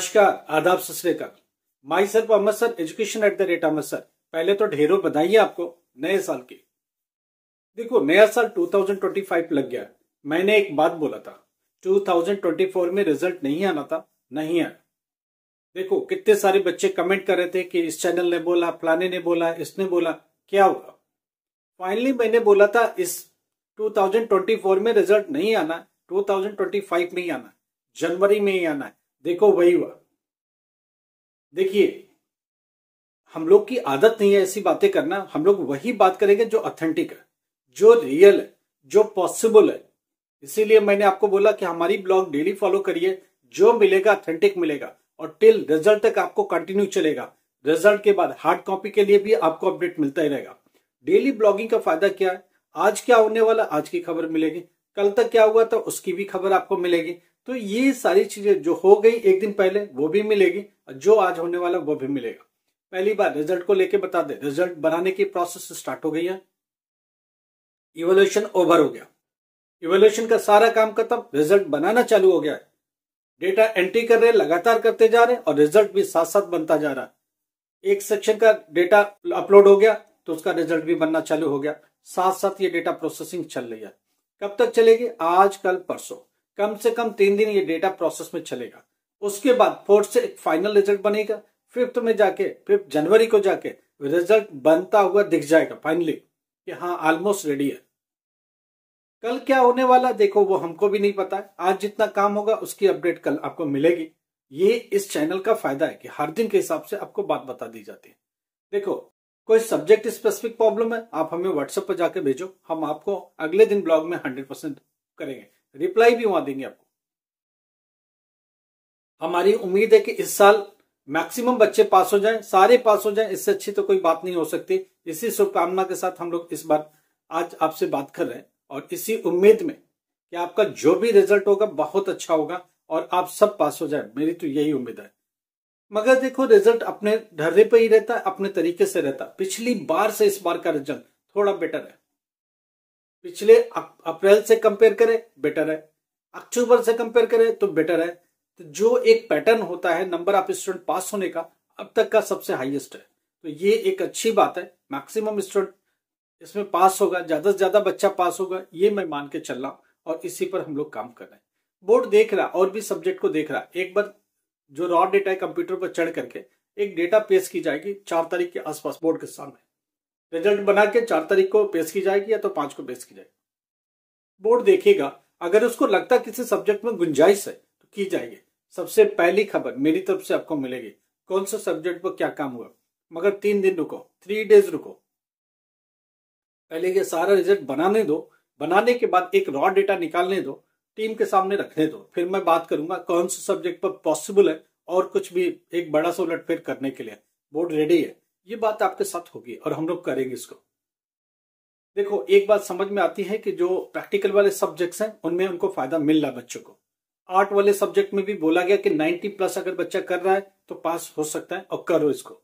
नमस्कार, आदाब, सत श्री अकाल। Myself Ahmad sir, education @ Ahmad sir. पहले तो ढेरों बधाई आपको नए साल की। देखो, नया साल 2025 लग गया। मैंने एक बात बोला था, 2024 में रिजल्ट नहीं आना था, नहीं आया। देखो, कितने सारे बच्चे कमेंट कर रहे थे कि इस चैनल ने बोला, फलाने ने बोला, इसने बोला। क्या हुआ? फाइनली मैंने बोला था इस 2024 में रिजल्ट नहीं आना, 2025 में ही आना, जनवरी में ही आना है। देखो, वही हुआ। देखिए, हम लोग की आदत नहीं है ऐसी बातें करना। हम लोग वही बात करेंगे जो ऑथेंटिक है, जो रियल है, जो पॉसिबल है। इसीलिए मैंने आपको बोला कि हमारी ब्लॉग डेली फॉलो करिए, जो मिलेगा ऑथेंटिक मिलेगा और टिल रिजल्ट तक आपको कंटिन्यू चलेगा। रिजल्ट के बाद हार्ड कॉपी के लिए भी आपको अपडेट मिलता ही रहेगा। डेली ब्लॉगिंग का फायदा क्या है? आज क्या होने वाला, आज की खबर मिलेगी। कल तक क्या हुआ था, उसकी भी खबर आपको मिलेगी। तो ये सारी चीजें जो हो गई एक दिन पहले वो भी मिलेगी, और जो आज होने वाला वो भी मिलेगा। पहली बार रिजल्ट को लेके बता दे, रिजल्ट बनाने की प्रोसेस स्टार्ट हो गई है। इवोल्यूशन ओवर हो गया, इवोल्यूशन का सारा काम खत्म, रिजल्ट बनाना चालू हो गया है। डेटा एंट्री कर रहे, लगातार करते जा रहे हैं और रिजल्ट भी साथ साथ बनता जा रहा है। एक सेक्शन का डेटा अपलोड हो गया तो उसका रिजल्ट भी बनना चालू हो गया। साथ साथ ये डेटा प्रोसेसिंग चल रही है। कब तक चलेगी? आज, कल, परसों, कम से कम 3 दिन ये डेटा प्रोसेस में चलेगा। उसके बाद 4th से एक फाइनल रिजल्ट बनेगा। 5th में जाके, 5 जनवरी को जाके रिजल्ट बनता हुआ दिख जाएगा फाइनली कि हाँ, ऑलमोस्ट रेडी है। कल क्या होने वाला देखो, वो हमको भी नहीं पता है। आज जितना काम होगा उसकी अपडेट कल आपको मिलेगी। ये इस चैनल का फायदा है कि हर दिन के हिसाब से आपको बात बता दी जाती है। देखो, कोई सब्जेक्ट स्पेसिफिक प्रॉब्लम है, आप हमें व्हाट्सएप पर जाके भेजो, हम आपको अगले दिन ब्लॉग में 100% करेंगे, रिप्लाई भी वहां देंगे आपको। हमारी उम्मीद है कि इस साल मैक्सिमम बच्चे पास हो जाएं, सारे पास हो जाएं। इससे अच्छी तो कोई बात नहीं हो सकती। इसी शुभकामना के साथ हम लोग इस बार आज आपसे बात कर रहे हैं, और इसी उम्मीद में कि आपका जो भी रिजल्ट होगा बहुत अच्छा होगा और आप सब पास हो जाए। मेरी तो यही उम्मीद है। मगर देखो, रिजल्ट अपने ढर्रे पे ही रहता है, अपने तरीके से रहता है। पिछली बार से इस बार का रिजल्ट थोड़ा बेटर है। पिछले अप्रैल से कंपेयर करें, बेटर है। अक्टूबर से कंपेयर करें तो बेटर है। तो जो एक पैटर्न होता है नंबर ऑफ स्टूडेंट पास होने का, अब तक का सबसे हाईएस्ट है। तो ये एक अच्छी बात है। मैक्सिमम स्टूडेंट इसमें पास होगा, ज्यादा से ज्यादा बच्चा पास होगा, ये मैं मान के चल रहा हूं, और इसी पर हम लोग काम कर रहे हैं। बोर्ड देख रहा, और भी सब्जेक्ट को देख रहा। एक बार जो रॉ डेटा है कंप्यूटर पर चढ़ करके एक डेटा पेश की जाएगी 4 तारीख के आसपास बोर्ड के सामने। रिजल्ट बना के 4 तारीख को पेश की जाएगी या तो 5 को पेश की जाएगी। बोर्ड देखेगा, अगर उसको लगता किसी सब्जेक्ट में गुंजाइश है तो की जाएगी। सबसे पहली खबर मेरी तरफ से आपको मिलेगी, कौन सा सब्जेक्ट पर क्या काम हुआ। मगर 3 दिन रुको, 3 डेज रुको। पहले ये सारा रिजल्ट बनाने दो। बनाने के बाद एक रॉ डेटा निकालने दो, टीम के सामने रखने दो। फिर मैं बात करूंगा कौन से सब्जेक्ट पर पॉसिबल है और कुछ भी एक बड़ा सा उलटफेर करने के लिए बोर्ड रेडी है। ये बात आपके साथ होगी और हम लोग करेंगे इसको। देखो, एक बात समझ में आती है कि जो प्रैक्टिकल वाले सब्जेक्ट्स हैं उनमें उनको फायदा मिल रहा है बच्चों को। आर्ट वाले सब्जेक्ट में भी बोला गया कि 90+ अगर बच्चा कर रहा है तो पास हो सकता है, और करो इसको।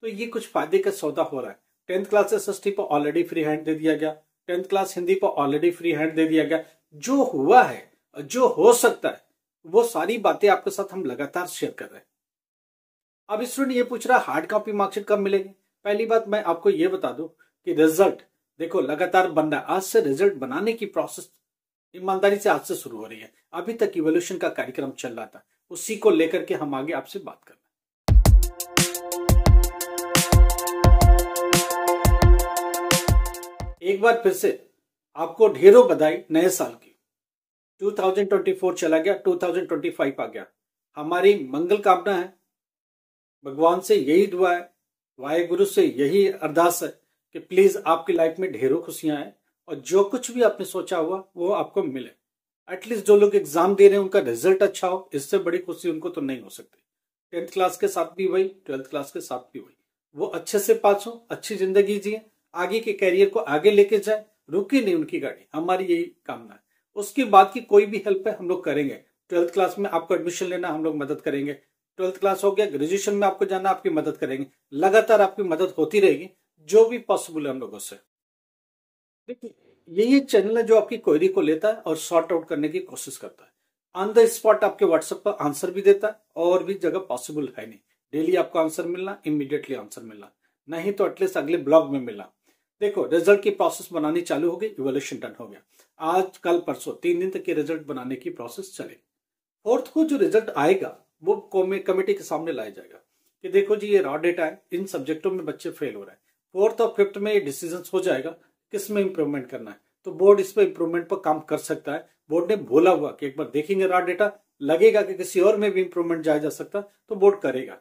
तो ये कुछ फायदे का सौदा हो रहा है। 10th क्लास SST पर ऑलरेडी फ्री हैंड दे दिया गया, 10th क्लास हिंदी पर ऑलरेडी फ्री हैंड दे दिया गया। जो हुआ है, जो हो सकता है, वो सारी बातें आपके साथ हम लगातार शेयर कर रहे हैं। अब स्टूडेंट ये पूछ रहा है हार्ड कॉपी मार्कशीट कब मिलेगी। पहली बात मैं आपको ये बता दूं कि रिजल्ट देखो लगातार बन रहा है। आज से रिजल्ट बनाने की प्रोसेस ईमानदारी से आज से शुरू हो रही है। अभी तक इवोल्यूशन का कार्यक्रम चल रहा था, उसी को लेकर के हम आगे आपसे बात कर रहे हैं। एक बार फिर से आपको ढेरों बधाई नए साल की। 2024 चला गया, 2025 आ गया। हमारी मंगल कामना है, भगवान से यही दुआ है, वाहेगुरु से यही अरदास है कि प्लीज आपकी लाइफ में ढेरों खुशियां आए और जो कुछ भी आपने सोचा हुआ वो आपको मिले। एटलीस्ट जो लोग एग्जाम दे रहे हैं उनका रिजल्ट अच्छा हो, इससे बड़ी खुशी उनको तो नहीं हो सकती। 10th क्लास के साथ भी वही, 12th क्लास के साथ भी वही। वो अच्छे से पास हो, अच्छी जिंदगी जिए, आगे के कैरियर को आगे लेके जाए, रुकी नहीं उनकी गाड़ी। हमारी यही कामना है। उसके बाद की कोई भी हेल्प है हम लोग करेंगे। 12th क्लास में आपको एडमिशन लेना, हम लोग मदद करेंगे। 12th क्लास हो गया, ग्रेजुएशन में आपको जाना, आपकी मदद करेंगे। लगातार आपकी मदद होती रहेगी, जो भी पॉसिबल है हम लोगों से। देखिए, यही चैनल है जो आपकी क्वेरी को लेता है और सॉर्ट आउट करने की कोशिश करता है। ऑन द स्पॉट आपके व्हाट्सएप पर आंसर भी देता है, और भी जगह पॉसिबल है नहीं डेली आपको आंसर मिलना, इमीडिएटली आंसर मिलना, नहीं तो एटलीस्ट अगले ब्लॉग में मिलना। देखो रिजल्ट की प्रोसेस बनानी चालू हो गई, इवोल्यूशन डन हो गया, आज कल परसों 3 दिन तक के रिजल्ट बनाने की प्रोसेस चलेगी। फोर्थ को जो रिजल्ट आएगा वो कमेटी के सामने लाया जाएगा कि देखो जी ये रॉ डेटा है, इन सब्जेक्टों में बच्चे फेल हो रहे हैं। फोर्थ और फिफ्थ में ये डिसीजन हो जाएगा किस में इंप्रूवमेंट करना है, तो बोर्ड इस पर इंप्रूवमेंट पर काम कर सकता है। बोर्ड ने बोला हुआ कि एक बार देखेंगे रॉ डेटा, लगेगा कि किसी और में भी इंप्रूवमेंट जाया जा सकता तो बोर्ड करेगा,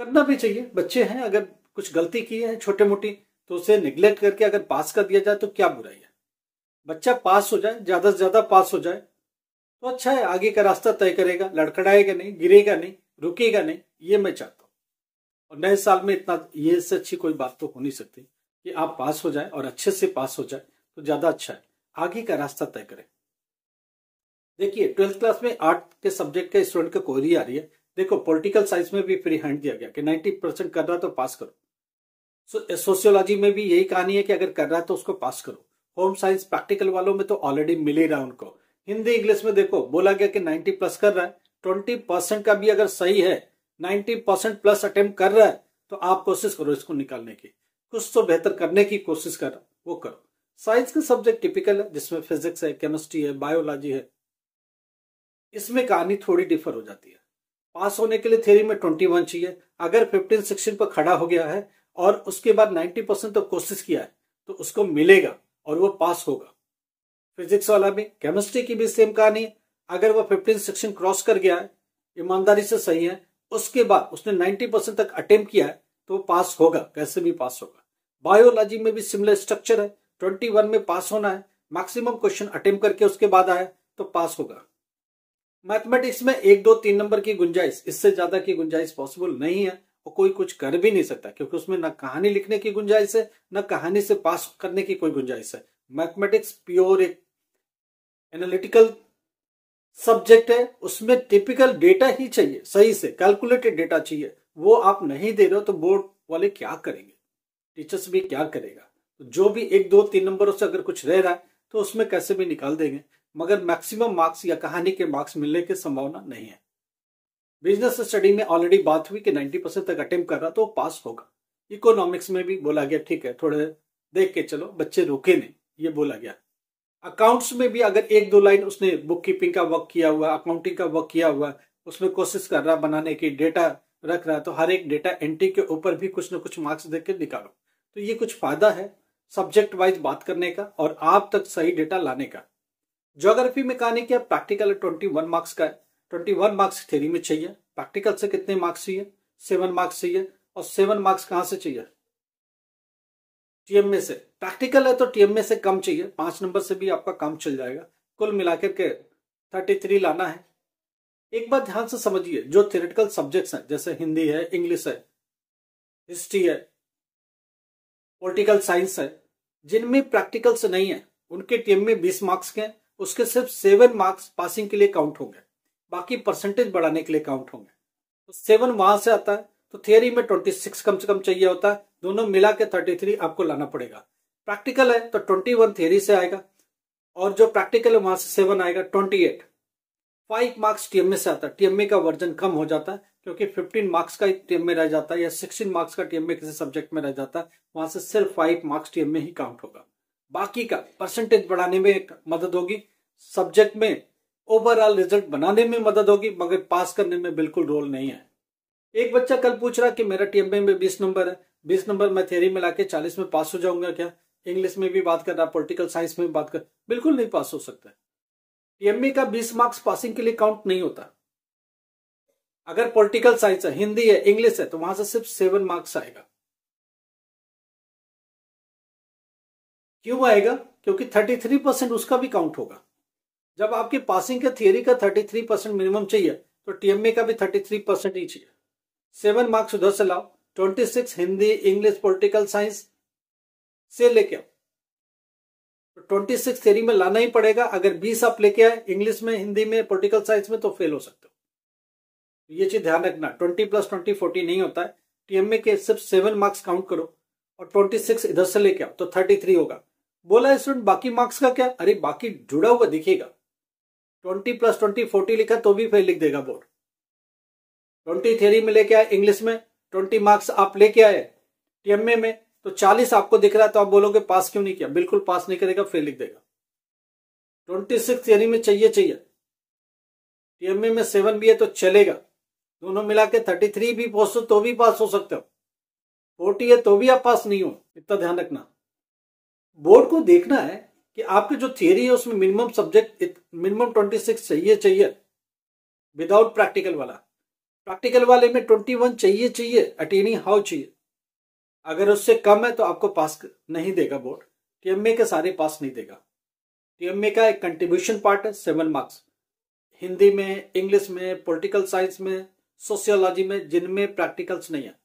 करना भी चाहिए। बच्चे हैं, अगर कुछ गलती की है छोटे मोटी तो उसे निगलेक्ट करके अगर पास कर दिया जाए तो क्या बुराई है। बच्चा पास हो जाए, ज्यादा से ज्यादा पास हो जाए तो अच्छा है, आगे का रास्ता तय करेगा, लड़खड़ाएगा नहीं, गिरेगा नहीं, रुकेगा नहीं, ये मैं चाहता हूं। और नए साल में इतना ये से अच्छी कोई बात तो हो नहीं सकती कि आप पास हो जाए और अच्छे से पास हो जाए तो ज्यादा अच्छा है, आगे का रास्ता तय करें। देखिए 12th क्लास में आर्ट के सब्जेक्ट के स्टूडेंट की क्वेरी आ रही है, देखो पॉलिटिकल साइंस में भी फ्री हैंड दिया गया कि 90% कर रहा तो पास करो। सोशियोलॉजी में भी यही कहानी है कि अगर कर रहा है तो उसको पास करो। होम साइंस प्रैक्टिकल वालों में तो ऑलरेडी मिल ही रहा है उनको। हिंदी इंग्लिश में देखो बोला गया कि 90+ कर रहा है, 20% का भी अगर सही है, 90% प्लस अटेम्प्ट कर रहा है तो आप कोशिश करो इसको निकालने की, कुछ तो बेहतर करने की कोशिश कर रहा वो करो। साइंस के सब्जेक्ट टिपिकल है जिसमें फिजिक्स है, केमिस्ट्री है, बायोलॉजी है, इसमें कहानी थोड़ी डिफर हो जाती है। पास होने के लिए थ्योरी में 21 चाहिए, अगर 15-16 पर खड़ा हो गया है और उसके बाद 90% तो कोशिश किया है तो उसको मिलेगा और वो पास होगा। फिजिक्स वाला भी, केमिस्ट्री की भी सेम कहानी है, अगर वो 15-16 क्रॉस कर गया है, ईमानदारी से सही है, उसके बाद उसने 90% तक अटेम्प्ट किया है तो वो पास होगा, कैसे भी पास होगा। बायोलॉजी में भी सिमिलर स्ट्रक्चर है, 21 में पास होना है, मैक्सिमम क्वेश्चन अटेम्प्ट करके उसके बाद आया तो पास होगा। मैथमेटिक्स में 1 2 3 नंबर की गुंजाइश, इससे ज्यादा की गुंजाइश पॉसिबल नहीं है और कोई कुछ कर भी नहीं सकता, क्योंकि उसमें न कहानी लिखने की गुंजाइश है, न कहानी से पास करने की कोई गुंजाइश है। मैथमेटिक्स प्योर एक एनालिटिकल सब्जेक्ट है, उसमें टिपिकल डेटा ही चाहिए, सही से कैलकुलेटेड डेटा चाहिए, वो आप नहीं दे रहे हो तो बोर्ड वाले क्या करेंगे, टीचर्स भी क्या करेगा। तो जो भी 1 2 3 नंबरों से अगर कुछ रह रहा है तो उसमें कैसे भी निकाल देंगे, मगर मैक्सिमम मार्क्स या कहानी के मार्क्स मिलने की संभावना नहीं है। बिजनेस स्टडी में ऑलरेडी बात हुई कि 90% तक अटेम्प्ट कर रहा तो पास होगा। इकोनॉमिक्स में भी बोला गया ठीक है थोड़े देख के चलो, बच्चे रुके नहीं, ये बोला गया। अकाउंट्स में भी अगर 1 2 लाइन उसने बुक कीपिंग का वर्क किया हुआ, अकाउंटिंग का वर्क किया हुआ, उसमें कोशिश कर रहा बनाने की, डेटा रख रहा है, तो हर एक डेटा एंट्री के ऊपर भी कुछ ना कुछ मार्क्स देख के निकालो। तो ये कुछ फायदा है सब्जेक्ट वाइज बात करने का और आप तक सही डेटा लाने का। ज्योग्राफी में कहानी क्या, प्रैक्टिकल 21 मार्क्स का है, 21 मार्क्स थ्योरी में चाहिए, प्रैक्टिकल से कितने मार्क्स चाहिए, 7 मार्क्स चाहिए, और 7 मार्क्स कहां से चाहिए, टीएमए से। प्रैक्टिकल है तो टीएमए से कम चाहिए, 5 नंबर से भी आपका काम चल जाएगा। कुल मिलाकर के 33 लाना है। एक बात ध्यान से समझिए, जो थ्योरेटिकल सब्जेक्ट्स हैं जैसे हिंदी है, इंग्लिश है, हिस्ट्री है, पॉलिटिकल साइंस है, जिनमें प्रैक्टिकल से नहीं है उनके टीएमए 20 मार्क्स के, उसके सिर्फ 7 मार्क्स पासिंग के लिए काउंट होंगे, बाकी परसेंटेज बढ़ाने के लिए काउंट होंगे। तो 7 वहां से आता है, तो थियरी में 26 कम से कम चाहिए होता है, दोनों मिला के 33 आपको लाना पड़ेगा। प्रैक्टिकल है तो 21 थियरी से आएगा, और जो प्रैक्टिकल है वहां से 7 आएगा, 28। 5 मार्क्स टीएमए से आता है, टीएमए का वर्जन कम हो जाता है क्योंकि 15 मार्क्स का टीएमए रह जाता है या 16 मार्क्स का टीएमए किसी सब्जेक्ट में रह जाता है, वहां से सिर्फ 5 मार्क्स टीएमए ही काउंट होगा। बाकी का परसेंटेज बढ़ाने में मदद होगी, सब्जेक्ट में ओवरऑल रिजल्ट बनाने में मदद होगी, मगर पास करने में बिल्कुल रोल नहीं है। एक बच्चा कल पूछ रहा कि मेरा टीएमए में 20 नंबर है, 20 नंबर मैं थियरी में लाके 40 में पास हो जाऊंगा क्या? इंग्लिश में भी बात कर रहा, पॉलिटिकल साइंस में भी बात कर, बिल्कुल नहीं पास हो सकता। टीएमए का 20 मार्क्स पासिंग के लिए काउंट नहीं होता। अगर पॉलिटिकल साइंस है, हिंदी है, इंग्लिश है, तो वहां से सिर्फ 7 मार्क्स आएगा। क्यों आएगा? क्योंकि 33% उसका भी काउंट होगा। जब आपकी पासिंग के थियरी का 33% मिनिमम चाहिए तो टीएमए का भी 33% ही चाहिए। 7 मार्क्स उधर से लाओ, 26 हिंदी, इंग्लिश, पॉलिटिकल साइंस से लेके आओ, तो 26 थियरी में लाना ही पड़ेगा। अगर 20 आप लेके आए इंग्लिश में, हिंदी में, पॉलिटिकल साइंस में, तो फेल हो सकते हो। ये चीज ध्यान रखना, 20 + 20 40 नहीं होता है। टीएमए के सिर्फ 7 मार्क्स काउंट करो और 26 इधर से लेके आओ तो 33 होगा। बोला स्टूडेंट बाकी मार्क्स का क्या? अरे बाकी जुड़ा हुआ दिखेगा, 20+20 40 लिखा तो भी फेल लिख देगा बोर्ड। 20 थ्योरी में लेके आए, इंग्लिश में 20 मार्क्स आप लेके आए टीएमए में, तो 40 आपको दिख रहा है, तो आप बोलोगे पास क्यों नहीं किया? बिल्कुल पास नहीं करेगा, फेल लिख देगा। 26 थियरी में चाहिए टीएमए में 7 भी है तो चलेगा, दोनों मिला के 33 भी पहुंचो तो भी पास हो सकते हो, 40 है तो भी आप पास नहीं हो। इतना ध्यान रखना। बोर्ड को देखना है कि आपकी जो थियरी है उसमें मिनिमम सब्जेक्ट मिनिमम 26 चाहिए विदाउट प्रैक्टिकल वाला। प्रैक्टिकल वाले में 21 चाहिए, अटेनिंग हाउ चाहिए। अगर उससे कम है तो आपको पास नहीं देगा बोर्ड। टीएमए के सारे पास नहीं देगा। टीएमए का एक कंट्रीब्यूशन पार्ट है 7 मार्क्स, हिंदी में, इंग्लिश में, पॉलिटिकल साइंस में, सोशियोलॉजी में, जिनमें प्रैक्टिकल्स नहीं है।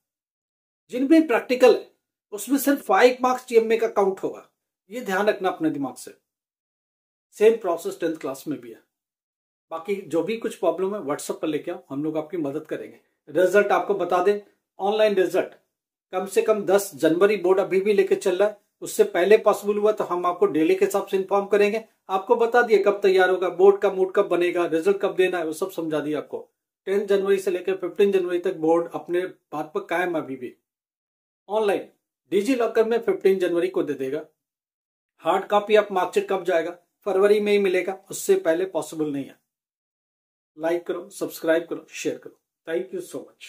जिनमें प्रैक्टिकल है उसमें सिर्फ 5 मार्क्स टीएमए का काउंट होगा। ये ध्यान रखना अपने दिमाग से। सेम प्रोसेस 10th क्लास में भी है। बाकी जो भी कुछ प्रॉब्लम है व्हाट्सएप पर लेके आओ, हम लोग आपकी मदद करेंगे। रिजल्ट आपको बता दें, ऑनलाइन रिजल्ट कम से कम 10 जनवरी बोर्ड अभी भी लेके चल रहा है। उससे पहले पॉसिबल हुआ तो हम आपको डेली के हिसाब से इन्फॉर्म करेंगे। आपको बता दिए कब तैयार होगा, बोर्ड का मूड कब बनेगा, रिजल्ट कब देना है, वो सब समझा दिया आपको। 10 जनवरी से लेकर 15 जनवरी तक बोर्ड अपने बात पर कायम अभी भी। ऑनलाइन डिजी लॉकर में 15 जनवरी को दे देगा। हार्ड कॉपी आप मार्कशीट कब जाएगा? फरवरी में ही मिलेगा, उससे पहले पॉसिबल नहीं है। लाइक करो, सब्सक्राइब करो, शेयर करो। Thank you so much.